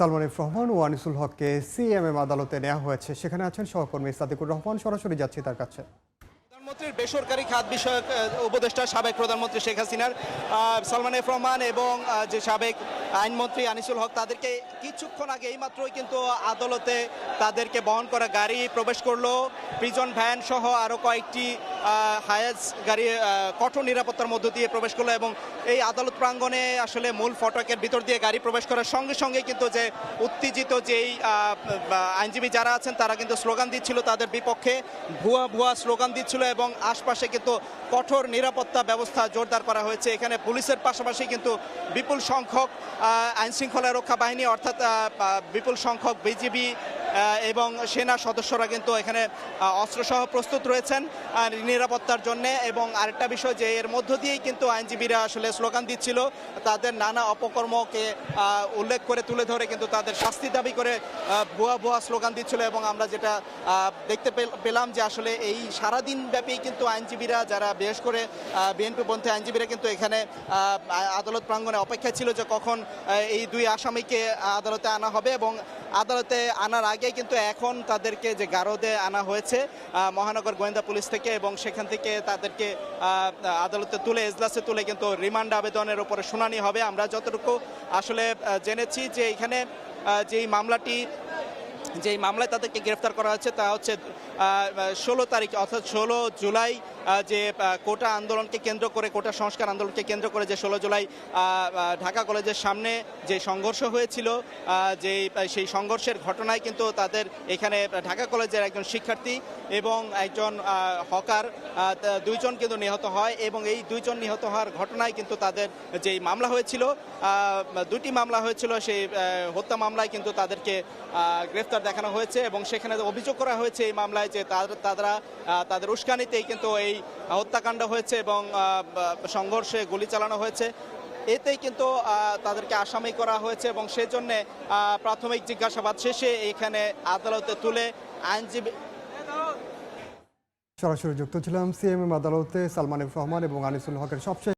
Salman F Rahman ও আনিসুল হককে CMM আদালতে নেওয়া হয়েছে। সেখানে আছেন সহকর্মী সাদিকুর রহমান। সরাসরি যাচ্ছি তার কাছে। প্রধানমন্ত্রীর বেসরকারি খাত বিষয়ক উপদেষ্টা সাবেক প্রধানমন্ত্রী শেখ হাসিনার সালমান এফ রহমান এবং যে সাবেক আইনমন্ত্রী আনিসুল হক তাদেরকে কিছুক্ষণ আগে এইমাত্রই কিন্তু আদালতে তাদেরকে বহন করা গাড়ি প্রবেশ করলো। প্রিজন ভ্যান সহ আরও কয়েকটি হায়াজ গাড়ি কঠোর নিরাপত্তার মধ্য দিয়ে প্রবেশ করলো এবং এই আদালত প্রাঙ্গণে আসলে মূল ফটকের ভিতর দিয়ে গাড়ি প্রবেশ করার সঙ্গে সঙ্গে কিন্তু যে উত্তেজিত যেই আইনজীবী যারা আছেন তারা কিন্তু স্লোগান দিচ্ছিল তাদের বিপক্ষে, ভুয়া ভুয়া স্লোগান দিচ্ছিল এবং আশপাশে কিন্তু কঠোর নিরাপত্তা ব্যবস্থা জোরদার করা হয়েছে। এখানে পুলিশের পাশাপাশি কিন্তু বিপুল সংখ্যক আইনশৃঙ্খলা রক্ষা বাহিনী অর্থাৎ বিপুল সংখ্যক বিজিবি এবং সেনা সদস্যরা কিন্তু এখানে অস্ত্রসহ প্রস্তুত রয়েছেন নিরাপত্তার জন্য। এবং আরেকটা বিষয় যে এর মধ্য দিয়েই কিন্তু আইনজীবীরা আসলে স্লোগান দিচ্ছিল, তাদের নানা অপকর্মকে উল্লেখ করে তুলে ধরে কিন্তু তাদের শাস্তি দাবি করে ভুয়া ভুয়া স্লোগান দিচ্ছিল। এবং আমরা যেটা দেখতে পেলাম যে আসলে এই সারাদিন ব্যাপী কিন্তু আইনজীবীরা যারা বিশেষ করে বিএনপিপন্থী আইনজীবীরা কিন্তু এখানে আদালত প্রাঙ্গণে অপেক্ষায় ছিল যে কখন এই দুই আসামিকে আদালতে আনা হবে। এবং আদালতে আনার আগে কিন্তু এখন তাদেরকে যে গারদে আনা হয়েছে মহানগর গোয়েন্দা পুলিশ থেকে এবং সেখান থেকে তাদেরকে আদালতে তুলে এজলাসে তুলে কিন্তু রিমান্ড আবেদনের উপরে শুনানি হবে। আমরা যতটুকু আসলে জেনেছি যে এখানে যেই মামলায় তাদেরকে গ্রেফতার করা হচ্ছে তা হচ্ছে 16 তারিখ অর্থাৎ 16 জুলাই যে কোটা আন্দোলনকে কেন্দ্র করে, কোটা সংস্কার আন্দোলনকে কেন্দ্র করে যে 16 জুলাই ঢাকা কলেজের সামনে যে সংঘর্ষ হয়েছিল, সেই সংঘর্ষের ঘটনায় কিন্তু তাদের এখানে ঢাকা কলেজের একজন শিক্ষার্থী এবং একজন হকার দুইজন কিন্তু নিহত হয়। এবং এই দুইজন নিহত হওয়ার ঘটনায় কিন্তু তাদের যেই মামলা হয়েছিল, দুটি মামলা হয়েছিল, সেই হত্যা মামলায় কিন্তু তাদেরকে গ্রেফতার দেখানো হয়েছে এবং সেখানে অভিযোগ করা হয়েছে এই মামলায় যে তাদের উস্কানিতেই কিন্তু এই হত্যাকাণ্ড হয়েছে এবং সংঘর্ষে গুলি চালানো হয়েছে। এতেই কিন্তু তাদেরকে আসামি করা হয়েছে এবং সেজন্য প্রাথমিক জিজ্ঞাসাবাদ শেষে এখানে আদালতে তুলে আইনজীবী। সরাসরি যুক্ত ছিলাম সিএমএম আদালতে সালমান এফ রহমান এবং আনিসুল হকের সবশেষ